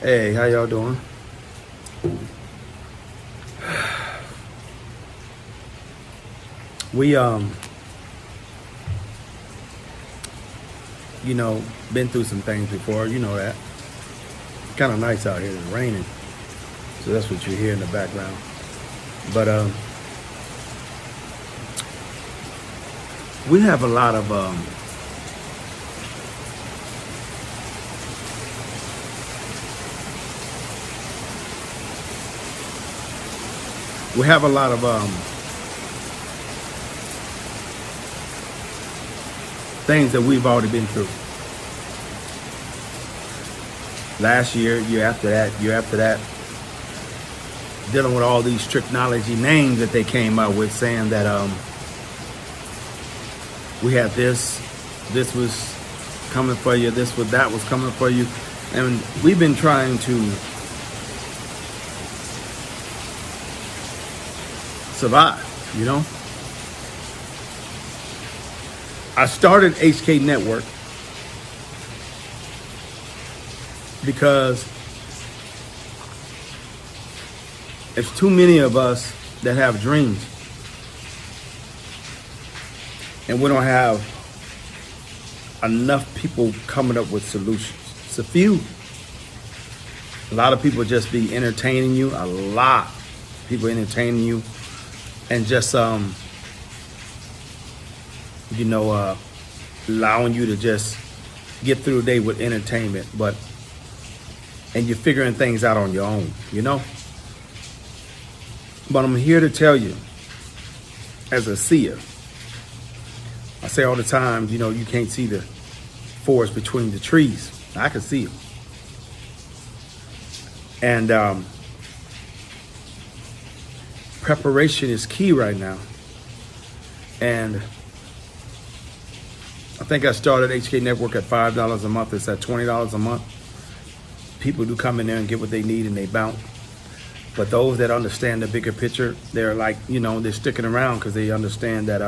Hey, how y'all doing? We been through some things before, you know that. Kind of nice out here, it's raining. So that's what you hear in the background. But we have a lot of things that we've already been through. Last year, year after that, dealing with all these technology names that they came out with, saying that we had this was coming for you, that was coming for you, and we've been trying to survive, you know. I started HK Network because there's too many of us that have dreams, and we don't have enough people coming up with solutions. It's a few. A lot of people just be entertaining you. A lot of people entertaining you, and just allowing you to just get through the day with entertainment, and you're figuring things out on your own, you know? But I'm here to tell you, as a seer, I say all the time, you can't see the forest between the trees. I can see them. And preparation is key right now. And I think I started HK Network at $5 a month. It's at $20 a month. People do come in there and get what they need and they bounce. But those that understand the bigger picture, they're like, they're sticking around because they understand that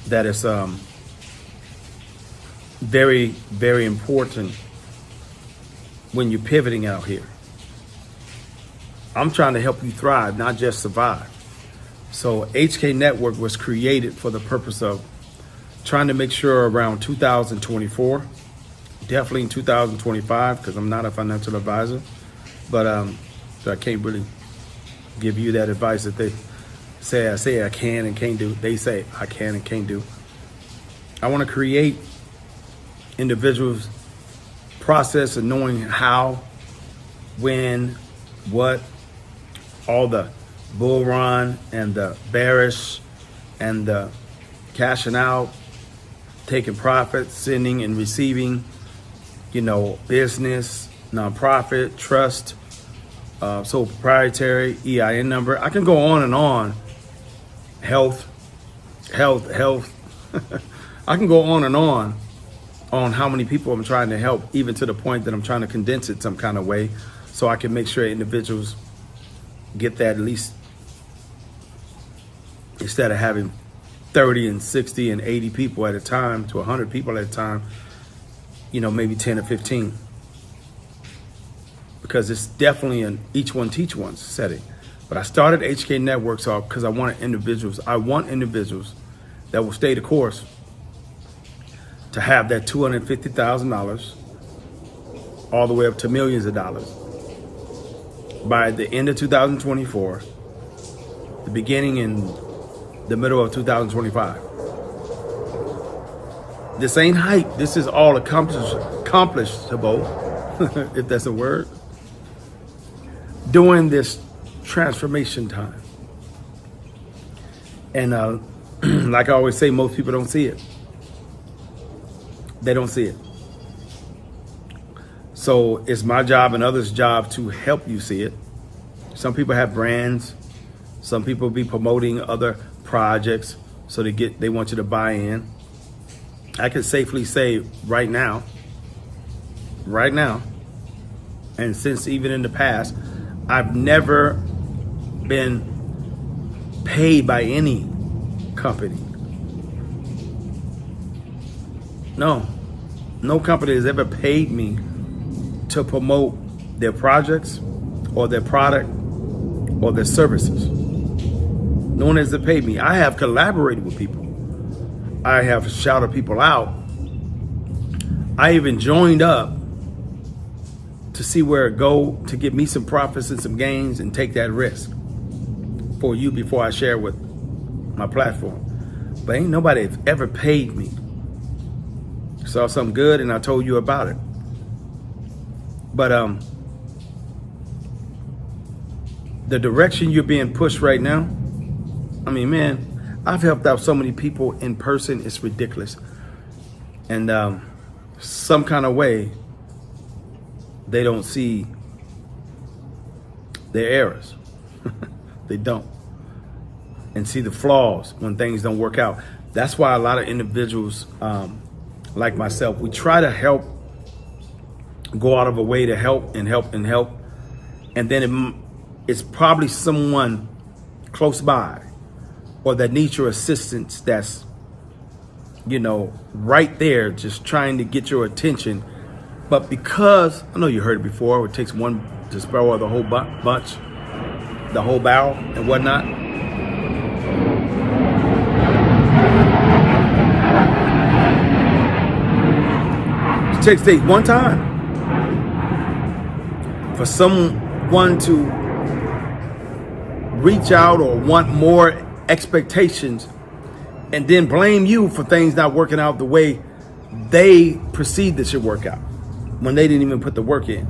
that it's very, very important when you're pivoting out here. I'm trying to help you thrive, not just survive. So HK Network was created for the purpose of trying to make sure around 2024, definitely in 2025, because I'm not a financial advisor, but so I can't really give you that advice that they say I can and can't do. They say I can and can't do. I want to create individuals' process of knowing how, when, what, all the bull run and the bearish and the cashing out, taking profits, sending and receiving, business, nonprofit, trust, sole proprietary, EIN number. I can go on and on. Health. I can go on and on how many people I'm trying to help, even to the point that I'm trying to condense it some kind of way so I can make sure individuals get that, at least instead of having 30 and 60 and 80 people at a time to 100 people at a time, maybe 10 or 15. Because it's definitely an each one teach one setting. But I started HK Network because I want individuals that will stay the course to have that $250,000 all the way up to millions of dollars by the end of 2024, the beginning and the middle of 2025. This ain't hype. This is all accomplishable, if that's a word, during this transformation time. And like I always say, most people don't see it. They don't see it. So it's my job and others' job to help you see it. Some people have brands. Some people be promoting other projects so they want you to buy in. I can safely say right now, and since even in the past, I've never been paid by any company. No, No company has ever paid me to promote their projects or their product or their services. No one has paid me. I have collaborated with people. I have shouted people out. I even joined up to see where it go, to get me some profits and some gains and take that risk for you before I share with my platform. But ain't nobody ever paid me. Saw something good and I told you about it. But the direction you're being pushed right now, I mean, man, I've helped out so many people in person, it's ridiculous. And some kind of way, they don't see their errors. They don't. And see the flaws when things don't work out. That's why a lot of individuals like myself, we try to help, go out of a way to help and help and help. And then it's probably someone close by or that needs your assistance that's, you know, right there just trying to get your attention. But because, I know you heard it before, it takes one to sparrow the whole bunch, the whole barrel and whatnot. It takes one time for someone to reach out or want more expectations and then blame you for things not working out the way they perceived it should work out when they didn't even put the work in.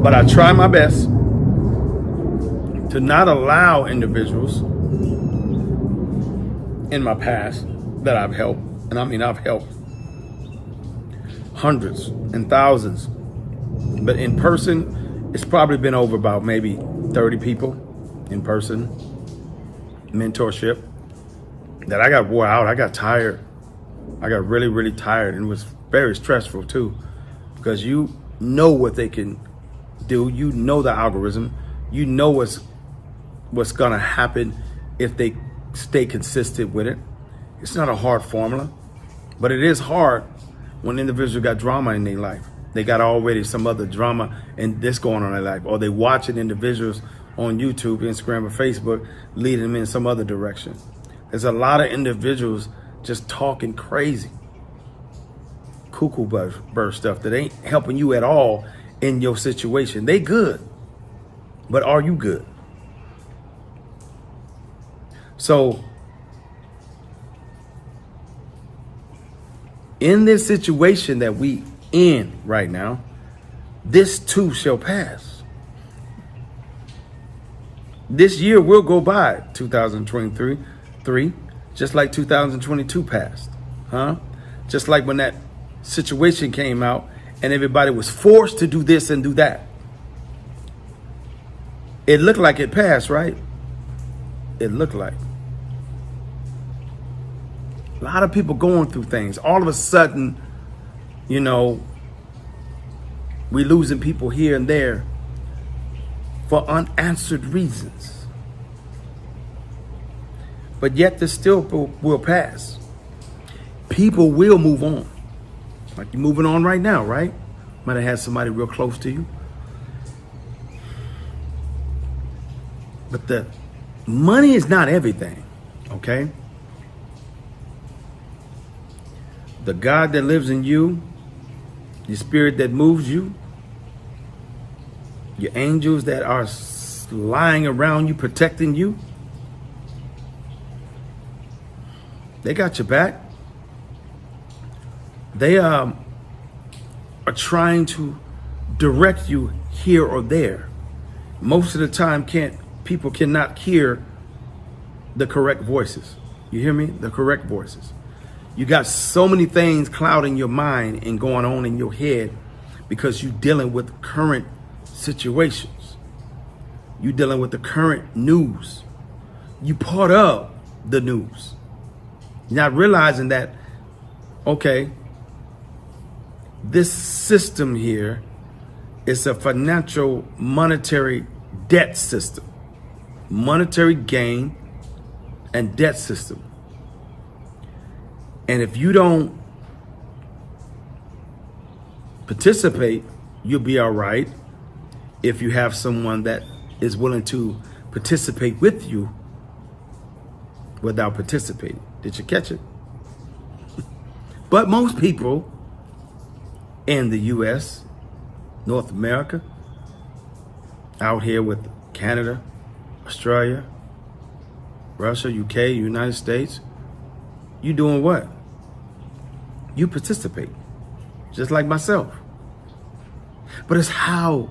But I try my best to not allow individuals in my past that I've helped, and I mean I've helped hundreds and thousands, but in person, it's probably been over about maybe 30 people in person, mentorship, that I got wore out. I got tired. I got really, really tired, and it was very stressful too, because you know what they can do. You know the algorithm. You know what's gonna happen if they stay consistent with it. It's not a hard formula, but it is hard when individuals got drama in their life. They got already some other drama and this going on in their life, or they watching individuals on YouTube, Instagram, or Facebook leading them in some other direction. There's a lot of individuals just talking crazy, cuckoo bird stuff that ain't helping you at all in your situation. They good, but are you good? So in this situation that we in right now, this too shall pass. This year will go by, 2023, just like 2022 passed, huh? Just like when that situation came out and everybody was forced to do this and do that. It looked like it passed, right? It looked like. A lot of people going through things. All of a sudden, you know, we losing people here and there for unanswered reasons. But yet this still will pass. People will move on. Like you're moving on right now, right? Might have had somebody real close to you. But the money is not everything, okay? The God that lives in you, the spirit that moves you, your angels that are lying around you, protecting you, they got your back. They are trying to direct you here or there. Most of the time, people cannot hear the correct voices. You hear me? The correct voices. You got so many things clouding your mind and going on in your head because you're dealing with current situations. You're dealing with the current news. You part of the news. You're not realizing that, okay, this system here is a financial monetary debt system. Monetary gain and debt system. And if you don't participate, you'll be all right if you have someone that is willing to participate with you without participating. Did you catch it? But most people in the U.S., North America, out here with Canada, Australia, Russia, UK, United States, you doing what? You participate, just like myself. But it's how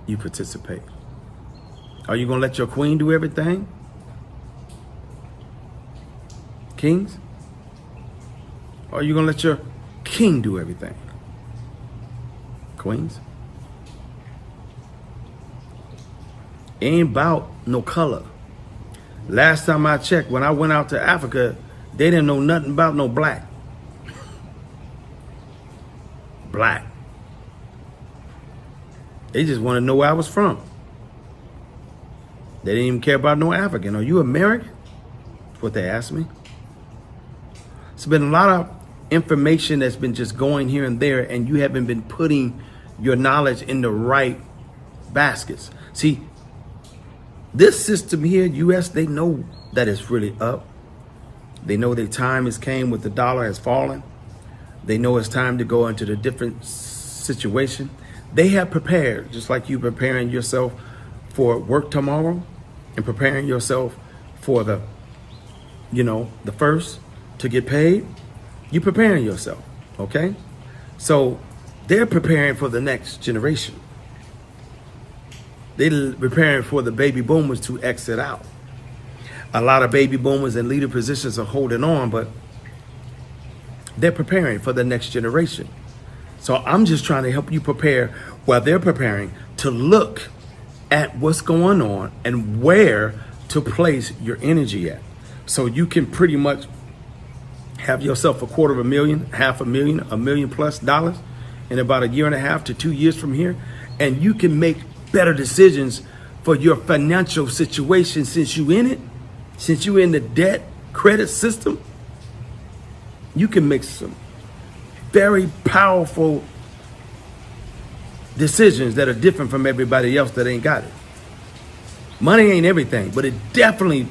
you participate. Are you gonna let your queen do everything? Kings? Or are you gonna let your king do everything? Queens? It ain't about no color. Last time I checked, when I went out to Africa, they didn't know nothing about no black. Black. They just want to know where I was from. They didn't even care about no African. Are you American? That's what they asked me. It's been a lot of information that's been just going here and there, and you haven't been putting your knowledge in the right baskets. See, this system here, U.S., they know that it's really up. They know their time has came with the dollar has fallen. They know it's time to go into the different situation. They have prepared, just like you preparing yourself for work tomorrow and preparing yourself for the first to get paid. You preparing yourself, okay? So they're preparing for the next generation. They're preparing for the baby boomers to exit out. A lot of baby boomers in leader positions are holding on, but they're preparing for the next generation. So I'm just trying to help you prepare while they're preparing to look at what's going on and where to place your energy at. So you can pretty much have yourself $250,000, $500,000, $1 million plus dollars in about 1.5 to 2 years from here. And you can make better decisions for your financial situation since you in it, since you in the debt credit system. You can make some very powerful decisions that are different from everybody else that ain't got it. Money ain't everything, but it definitely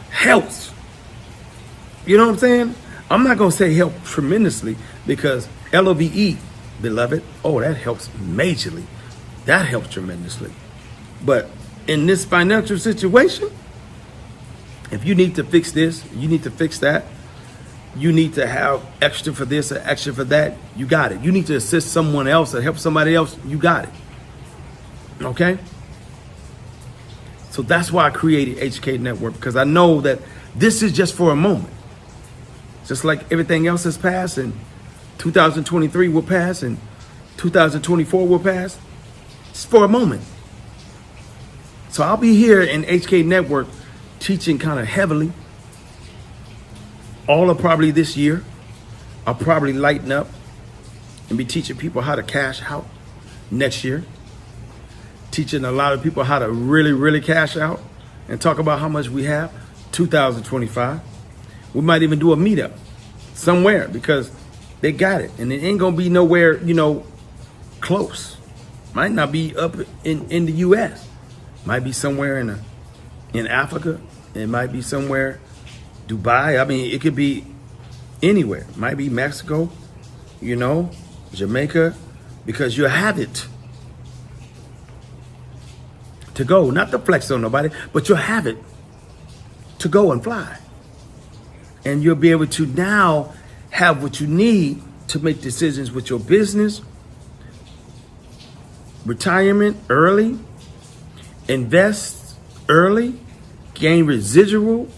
helps. You know what I'm saying? I'm not going to say help tremendously because LOVE, beloved, oh, that helps majorly. That helps tremendously. But in this financial situation, if you need to fix this, you need to fix that, you need to have extra for this or extra for that, you got it. You need to assist someone else or help somebody else, you got it. Okay? So that's why I created HK Network, because I know that this is just for a moment. Just like everything else has passed, and 2023 will pass, and 2024 will pass. It's for a moment. So I'll be here in HK Network teaching kind of heavily. All of probably this year, I'll probably lighten up and be teaching people how to cash out next year. Teaching a lot of people how to really, really cash out and talk about how much we have 2025. We might even do a meetup somewhere because they got it. And it ain't going to be nowhere, close. Might not be up in the U.S. Might be somewhere in Africa. It might be somewhere Dubai. I mean, it could be anywhere. It might be Mexico, Jamaica, because you have it to go. Not to flex on nobody, but you'll have it to go and fly. And you'll be able to now have what you need to make decisions with your business, retirement early, invest early, gain residual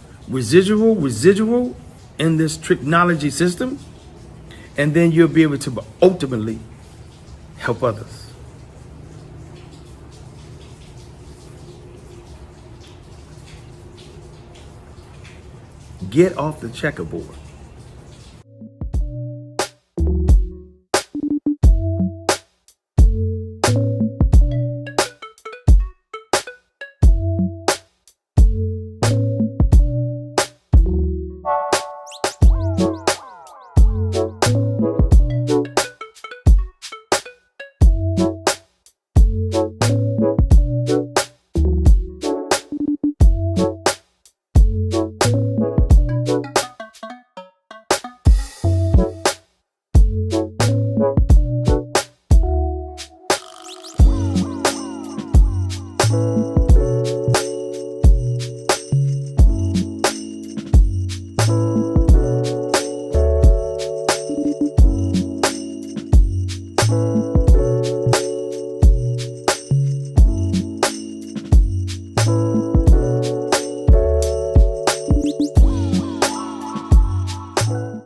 in this technology system, and then you'll be able to ultimately help others. Get off the checkerboard. you.